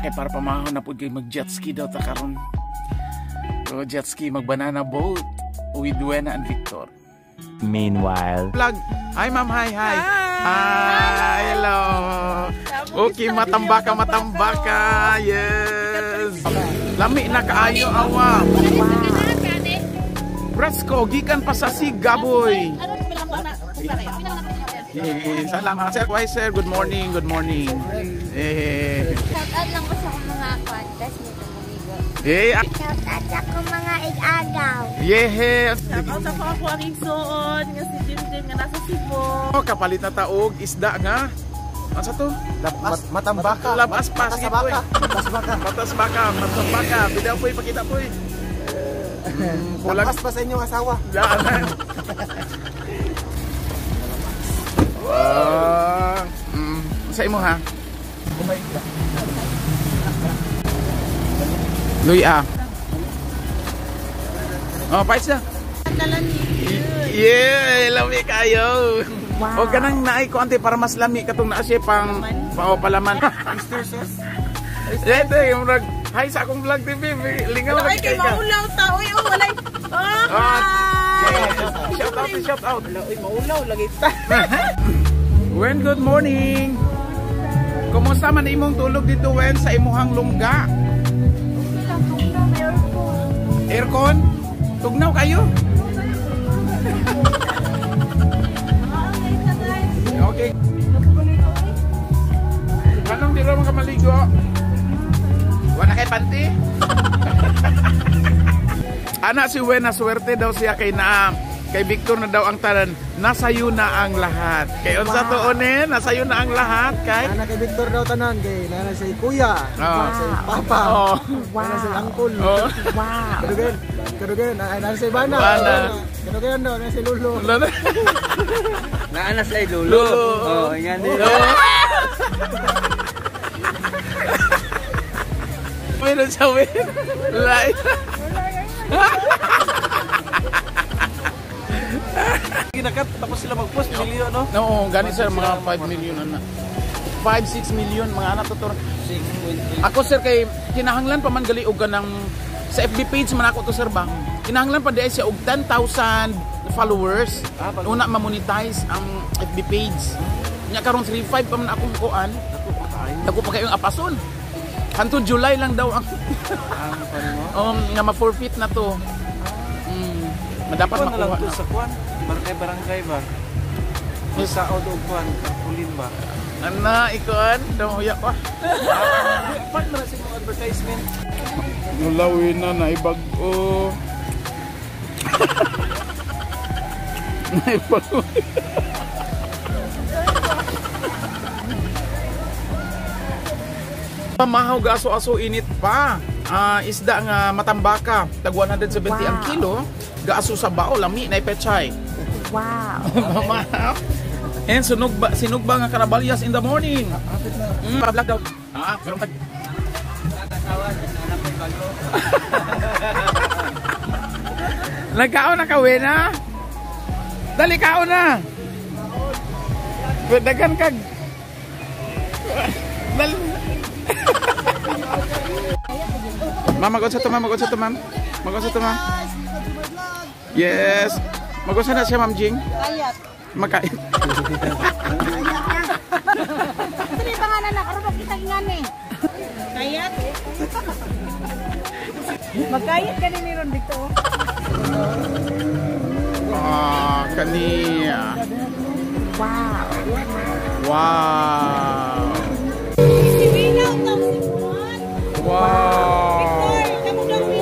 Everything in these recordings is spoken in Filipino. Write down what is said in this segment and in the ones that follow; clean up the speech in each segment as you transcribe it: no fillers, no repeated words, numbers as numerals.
kay para pamahon na po kayo mag-jet ski daw ta karon. So jet ski, mag-banana boat with Duena and Victor. Meanwhile, Vlog. Hi ma'am, hi. Hi, hello. Okay, matambaka. Yes. Lami na kaayo awa. Brasko, gikan pa sa Sigaboy. Salamat sir. Why sir? Good morning. Shoutout lang ko sa mga contest nito Mumigo. Shoutout ako mga igagaw. Yes. Shoutout ako ang igsoon nga si Jim nga nasa Cebu. Kapalit na taog isda nga. Ano sa to? Matambaka. Labas pa. Sige po eh. Matas baka. Bida po eh. Pakita po eh. Lapas pa sa inyong asawa. Yan. Sa imo ha? Luya. Oh, pais na. Yeah, lami kayo. O ganang naay ko ante para mas lami katong naa siya pang palaman. Oyster sauce. Ito yung rag. Hi sa akong vlog TV. Lingaw Ay, kay maulaw tao. Uy, walay. Shout out. Uy, maulaw lagi ta. Wen, good morning. Kumusta man imong tulog dito Wen sa imuhang lungga? Aircon? Tugnaw kayo? Okay. Anong di naman ka maligo? Wala kay panty? Anak si Wen, na swerte daw siya kay kay Victor na daw ang tanan. Nasayo na ang lahat. Kay unsa to onen, nasayo na ang lahat kay. Nana kay Victor daw tanan kay nana si kuya, nana si papa, nana si uncle. Wow. Kadugen, nana si Bana. Kadugen daw nana si Lulu. naana sa Lulu. Oh, yan din. Meron sa Wen. Like. Ginakat tapos sila mag-post milyon no? Oo, ganit sir mga 5 million na. 5-6 million mga anak to. Ako sir kay kinahanglan pa man gali og kanang sa FB page man ako to sir ba. Kinahanglan pa di siya og 10,000 followers. Una ma-monetize ang FB page. Nya karon 3.5 pa man akong kuan. Dako pa kayong apason. Hanto July lang daw ang nga ma-forfeit na to. Dapat makuha na. Sa kuan, barangay ba? Sa auto kuan, ulin ba? Ana, ikuan, damuya ko. Partner sa mga advertisement. Nulawin na naibag-o. Naibag-o. Pamahaw gaso-aso init pa. Isda nga matambaka, tag 170 ang kilo. Gaaso sa bao, lami na ipechay. Wow. Mamahaw. And sinugba nga karabalyas in the morning. Para-vlog daw. Pero tag... Nagkaon na kawe na? Dali kaon na. Dagan kag. Dali. Ma'am, mag-on sa to ma'am. Mag-on sa to ma'am. Yes. Mag-on sa na siya ma'am Jing. Kayat. Magkait. Sino pangalan na karon kita ingani? Kayat. Magkayat ka ni ron dito. Kaniya. Wow. Wow. Si Binaw to si Juan. Wow. Victor, kamu daw si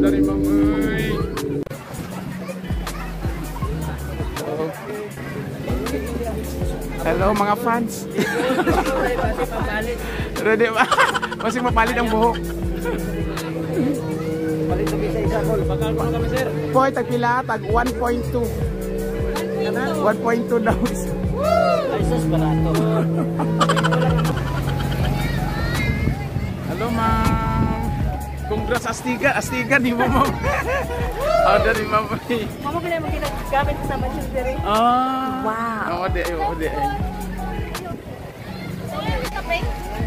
Dari mamay. Hello mga fans. Ready ba? Masih mapalit ang buhok. Palit kami sa isa call. Bakal pa kami sir. Boy, tagpila, tag 1.2. 1.2 daw. License barato. Hello ma'am. Congrats Astigan ni mo ma'am. Dari mamay. Mama pala mo ginagamit sa budget diri. Wow. Ode.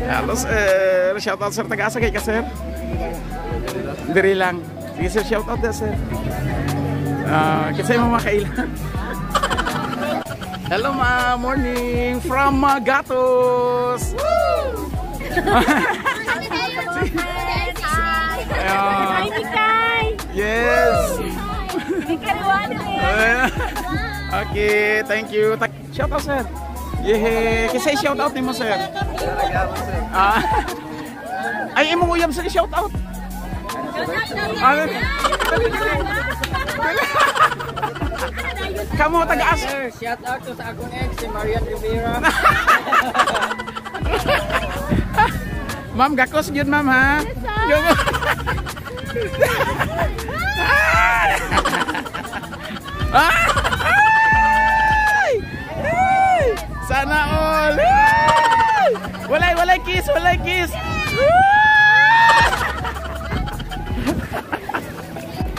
Halo sir, shoutout sir, taga-asa kay ka sir? Diri lang. Sige sir, shoutout na sir. Kasi mo makailan. Hello morning from Gatos. Hi, Mikay! Yes! Mikay, Okay, thank you. Shoutout sir. Yeah, kasi shoutout ni mo sir. Ay, imong uyab sa shoutout. Kamu taga-as. Shout out to sa akong ex, si Marian Rivera. Ma'am, gakos yun ma'am ha? Sana all. Walay kiss.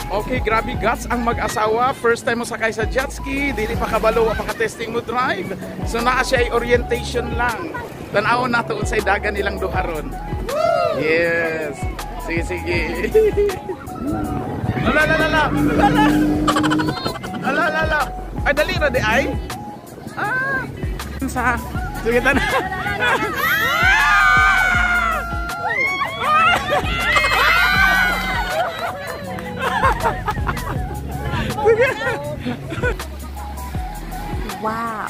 Okay, grabe guts ang mag-asawa. First time mo sakay sa jet ski, dili pa kabalo, pa ka-testing mo drive. So naa siya ay orientation lang. Tanaw na to unsay dagan ilang duharon. Yes. Sige. Ala. Ay dali ra di ay. Sa. Sige tan. Wow.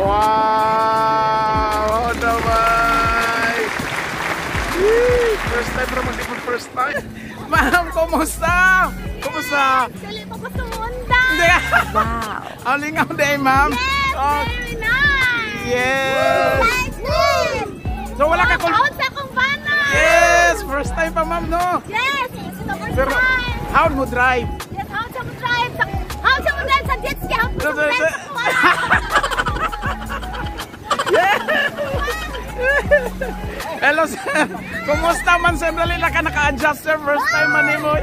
Wow! Naman! First time naman, di mo first time. Ma'am, kumusta? Dali pa sa munda. Wow. Alingaw day, ma'am. Very nice. Yes! So wala ka Out sa akong bana. Yes! First time pa, ma'am, no? Yes, it's the first Pero, time. how mo drive? Yes, how sa mo drive sa jet ski. How sa mo drive sa Hello sir, kumusta man sir? Dali lang ka naka-adjust sir, first time manimo.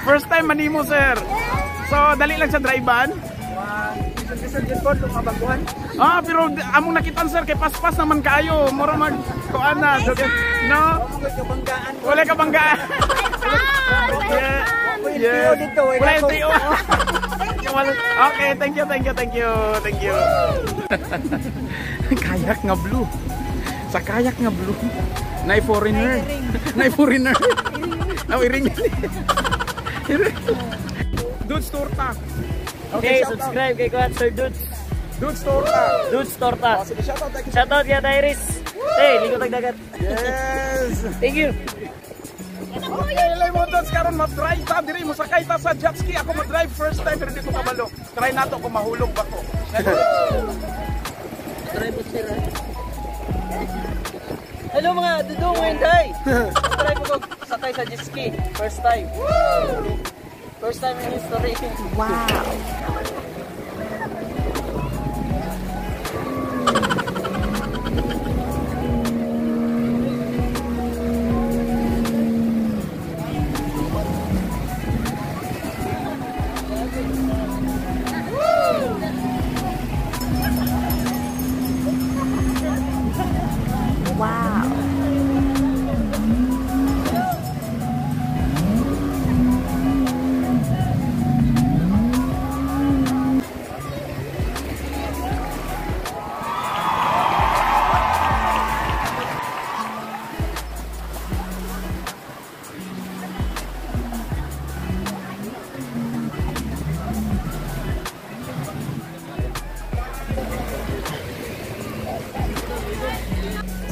First time manimo sir. So dali lang sa drive-an. Pero among nakitan sir kay paspas naman kayo. Mura mag kuan na. No? Wala ka banggaan. Yeah. Wala yung tiyo. Okay, thank you. Kayak nga blue. Sa kayak nga blue. Nay foreigner. Iring. Dudes Torta. Okay, subscribe kay Kuya Sir Dudes. Dudes Torta. Dudes Torta. Sige, shoutout. Shoutout kay Iris. Hey, ligo tagdagat. Yes. Thank you. Okay, lay mo doon karon mag-drive ta diri mo sakay ta sa jet ski. Ako mag-drive first time pero di ko kabalo. Try nato kung mahulog ba ko. Try mo sir. Hello mga dudong and hi. Try ko sakay sa jet ski first time. First time in history. Wow.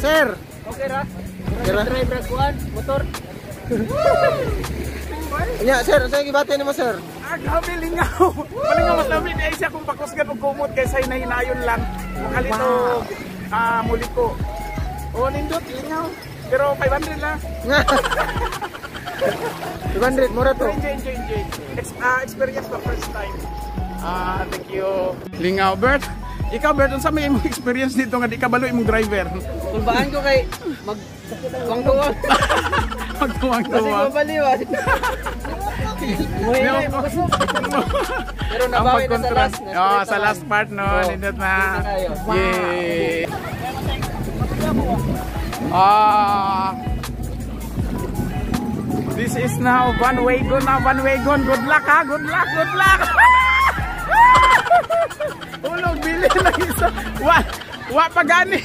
Sir! Okay ra? Drive ra kuan motor. Nya, sir, sa gibati nimo sir? Grabe lingaw. Malingaw mas labi ay siya kung pakusgan og kumot kay say nahinayon lang. Makalito muli ko. Oh, nindot lingaw. Pero 500 lang. 200 mura to. Enjoy. Experience for first time. Thank you. Lingaw, Bert. Ikaw, Bert, unsa may imong experience dito nga di ka balo imong driver? Kulbaan ko kay Tuwang-tuwang. Kasi Magtuwang-tuwang. mabaliwan. Muhay na, busog. Pero nabawi na sa last. Sa last part, no? Nindot na. Yay! This is now one wagon na, one wagon. Good luck ha, good luck, good luck. Ulog, bili lang isa. Wa pa gani.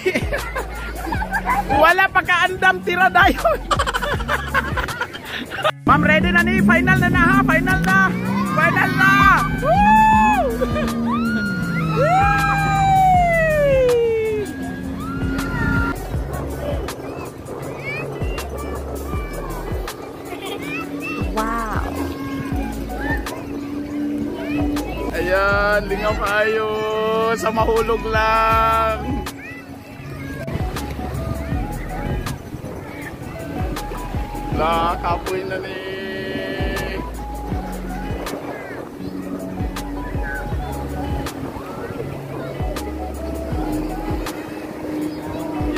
Wala pa kaandam, tira dayon. Ma'am, ready na ni? Final na ha, final na. Final na. Woo! Wow. Ayan, lingaw kayo sa mahulog lang. La, kapoy na ni.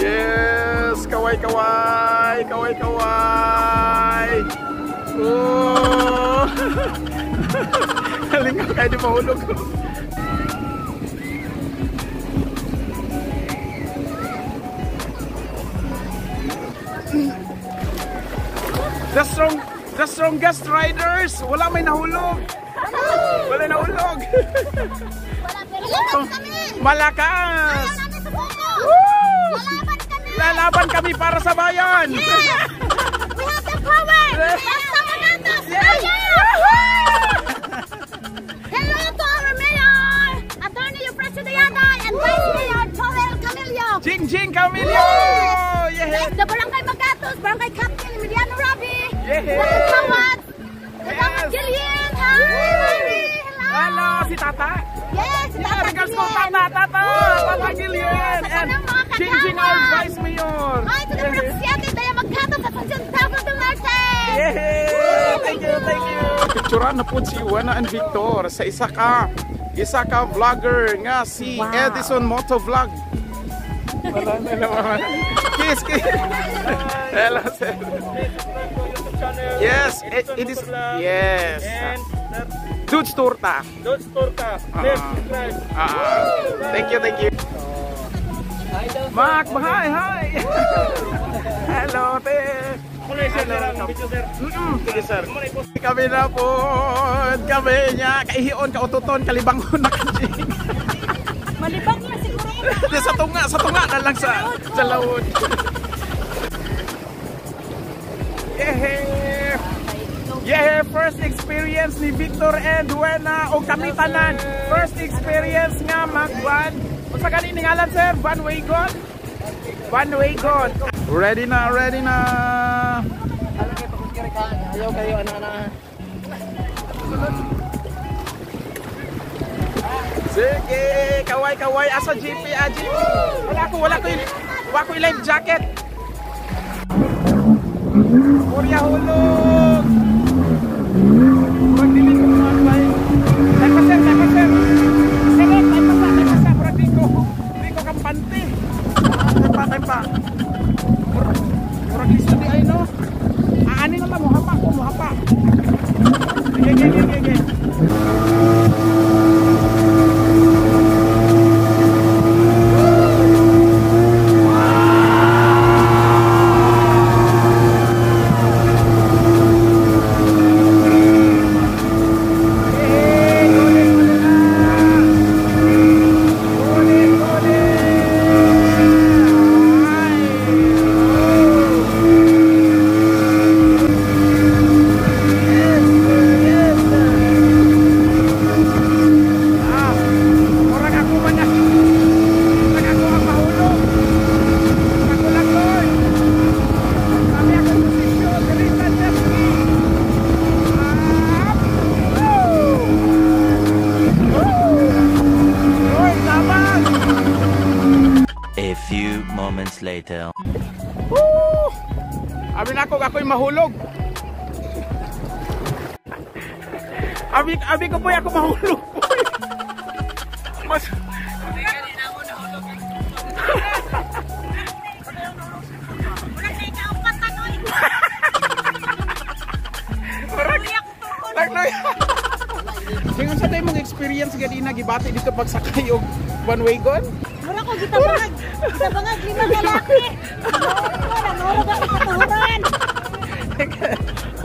Yes, kaway-kaway, kaway-kaway. Oh! Lingaw kayo di mahulog. The strongest riders, wala may nahulog. Wala nahulog. Malakas. Woo! Lalaban kami para sa bayan. We have the power. Yes. Hello to our mayor, Attorney Presidiana, and Vice Mayor Joel Camillo. Jing Jing Camillo. Yes, the Barangay Magatos, Barangay Captain Emiliano Rabi. Yes. The Kawat. The Kawat Gillian. Hi, Mary. Hello, si Tata. Yes, si Tata Regards ko, Tata Gillian. And Jing Jing our Vice Mayor. Hi to the Presidente Daya Magatos at San Pablo Dumarte. Yay! Thank you, thank you. Picturean na po si Wana and Victor sa isa ka vlogger nga si Edison Moto Vlog. Wala na naman. Kiss, kiss. Hello, sir. Yes, it is. Yes. Dudes Torta. Dudes Torta. Let's subscribe. Thank you, thank you. Mac, hi, hi. Hello, te. Sige, sir. Kami na po. Kami niya. Kaihion, kaututon, kalibangon na kajing. Malibang na siguro. Sa tunga na lang sa laod. Yeah. Yeah, first experience ni Victor and Duena o kami tanan. First experience nga magwan. Unsa gani ning ngalan, sir? One wagon. One wagon. Ready na, ready na. Ayaw kayo, anak-anak. Sige, kaway-kaway. Asa GP, GP. Wala ko yung life jacket. Kurya hulog. Magdilig ko mga bay. Tayo pa, sir. Sige, tayo pa. Murag di ko kampante. Tayo pa. Murag listo di ay, no? Ani naman, muhapa. Sige. A few moments later. Woo! Abi na ako'y mahulog. Abi ko po ako mahulog. Mas Mark Lloyd. Dengan sa tayo mong experience ganina gibati dito pagsakay og one way gon. Mura ko gitabangag. Gitabangag 5 lalaki. Ano ba katuhuran?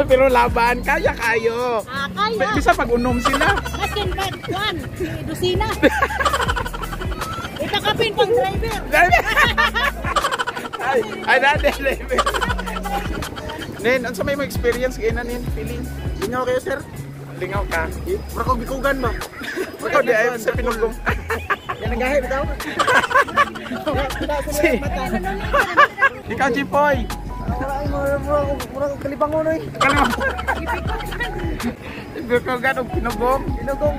Pero laban kaya kayo. Kaya. Bisa pag unom sila. Masin bag kuan, dusina. Itakapin pang driver. Ay dati driver. Nen, ano sa may experience kaya na nin feeling? Lingaw kayo, sir. Lingaw ka. Mura ko bikugan ba? Ikaw di ay sa pinugong. Yan ang gahit daw. Si. Ikaw Jipoy. Mura ko kalibangon oy. Kalma. Bikugan og pinugong. Pinugong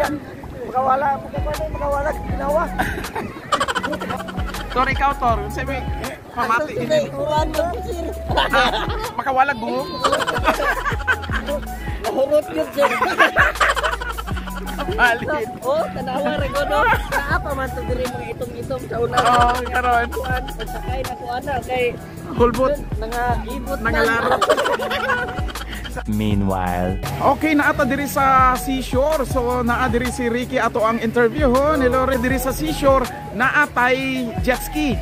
yan. Makawala ginawa. Tor ikaw Tor, sabi pamati ini. Makawalag buhok. Nahurot yun, sir. Malit. Oh, tanawa rin ko, no? Naapa man ito diri mga itom-itom sa una. Oh, karon. Pagsakay na ko, ana, kay Hulbot. nangaibot na. Nangalaro. Meanwhile. Okay, naata diri sa seashore. So naa diri si Ricky ato ang interview ho. Nilore diri sa seashore naatay jet ski.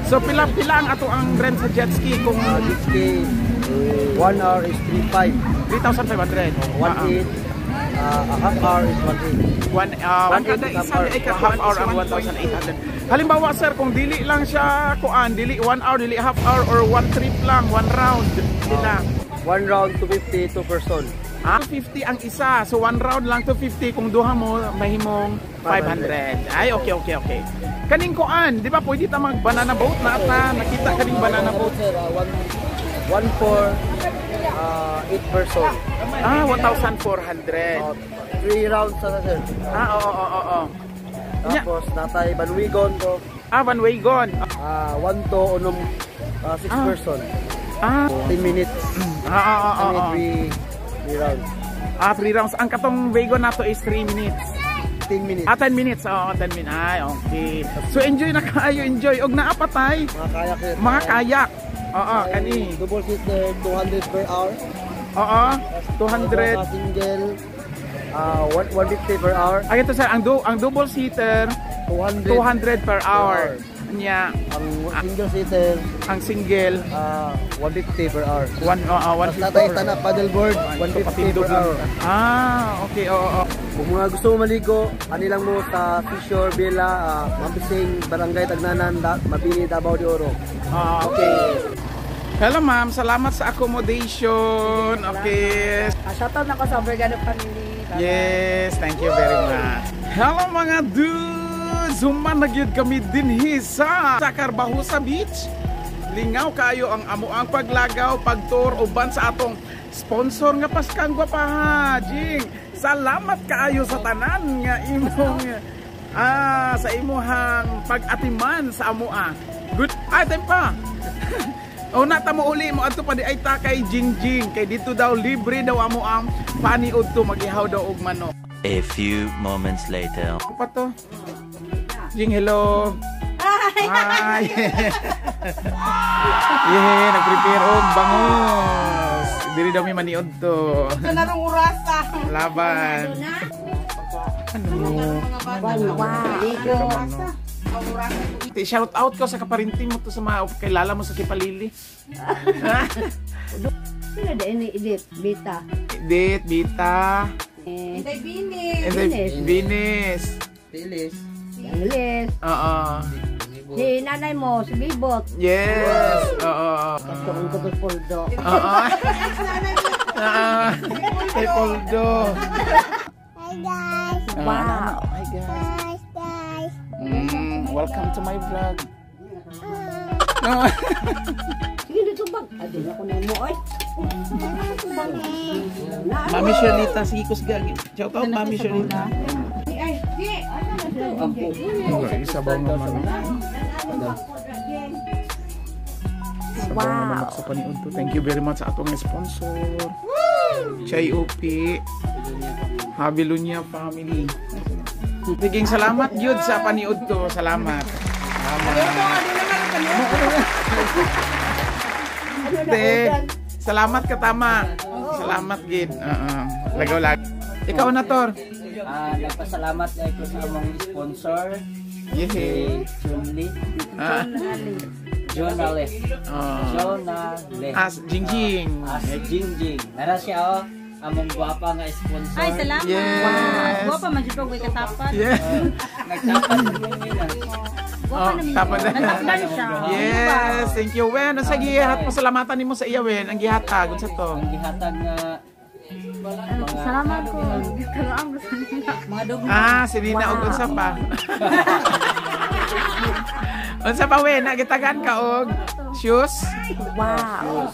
So pila-pila ang ato ang rent sa jet ski kung Jet ski, 1 hour is 3,500. 3,500. 1,800. A half hour is 1,800. Ang kada isa ay half hour ang 1,800. Halimbawa sir, kung dili lang siya kuan, dili 1 hour, dili half hour or 1 trip lang, 1 round dila. 1 round 250 2 person. 250 ang isa. So 1 round lang 250 kung duha mo mahimong 500. Ay okay. Kaning kuan, di ba pwede ta mag banana boat na ata nakita kaning banana boat. Sir, 1 for 8 person. 1,400. 3 rounds na sir. Oo. Tapos natay Banwigon ko. One way gone. 1 to unom 6 person. 10 minutes. Oo. 3 rounds. 3 rounds. Ang katong way gone nato is 3 minutes. 10 minutes. 10 minutes. Oo, 10 minutes. Ay, okay. So enjoy na kayo, enjoy. Og naapatay Mga kayak sir. mga kayak. Oo, Ay, kani. double seater 200 per hour. Oo. Mga 200. single 150 per hour. Ay ito sir, ang double seater 200 per hour. Nya Ang single seater ang single 150 per hour. 150 Tatay per tanap paddleboard 150 per hour. Okay, oo. Kung mga gusto mo maligo, anilang mo sa Seashore Villa, Mambising, Barangay Tagnanan, Mabini, Davao de Oro. Okay. Hello ma'am, salamat sa accommodation. Okay. Shoutout na ko sa Vergano family. Yes, thank you very much. Hello mga dudes! Human na gyud kami dinhi sa Carbahusa Beach. Lingaw kayo ang amuang paglagaw, pagtour uban sa atong sponsor nga Paskang Gwapaha. Jing, salamat kaayo sa tanan nga imong sa imuhang pag-atiman sa amua. Good item pa. O nata mo uli mo adto pa di ay ta kay Jingjing kay dito daw libre daw amo ang paniud to magihaw daw og manok. A few moments later. Pa to? Jing, hello. Hi. Nag-prepare og bangus. Diri daw mi maniud to. Kanarong urasa. Laban. Shout out ko sa kaparinting mo to sa mga kilala mo sa Kipalili. Sino da ini edit beta? Edit, Bita. Tay Binis. Binis. Tilis. Angeles. Oo. Si nanay mo, si Bibot. Yes. Oo. Ito ang kutulpoldo. Oo. Kay Poldo. Hi guys. Wow. Hi guys. Welcome to my vlog. Sige dito bag. Adin ako na mo oy. Mami Sherlita, sige kusgagi. Shout out Mami Sherlita. Isa ba naman? Wow. Sa paniud to. Thank you very much sa atong sponsor. Chay Upi. Habilunya family. Biging salamat yun sa paniud to. Salamat. Salamat. Salamat ka tama. salamat gid. Lagaw lag. Ikaw na tor. Nagpasalamat ako sa among sponsor. Yehe. Junli. Jonale. As Jingjing. Jingjing. Nara siya among guwapa nga sponsor. Ay, salamat. Yes. Wow. Guwapa man jud pag may katapat. Yeah. Nagtapat mo nila. Guwapa namin. Tapan na. Nagtapan siya. Yes, thank you Wen. Sa gihat pasalamatan nimo sa iya Wen. Ang gihatag unsa to? Ang gihatag nga Salamat ko. Karoon gusto nila. Mga dog. Si Nina og unsa pa? Unsa pa Wen? Nagitagan ka og shoes? Wow.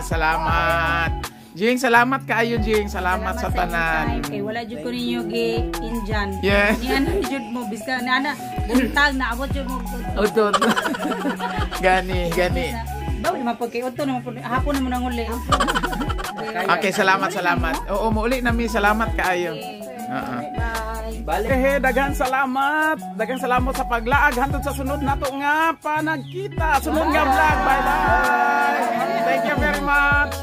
Salamat. Jing, salamat kaayo Jing. Salamat sa tanan. Kay wala jud ko ninyo gi Indian. Yeah. Ni ana jud mo biska na ana buntag na abot jud mo. Udod. Gani. Bawo naman pag kay uto naman pud hapon naman ang uli. Okay, salamat. Oo, muuli nami salamat kaayo. Bye. Daghang salamat sa paglaag hantod sa sunod nato nga panagkita. Sunod nga vlog. Bye. Thank you very much.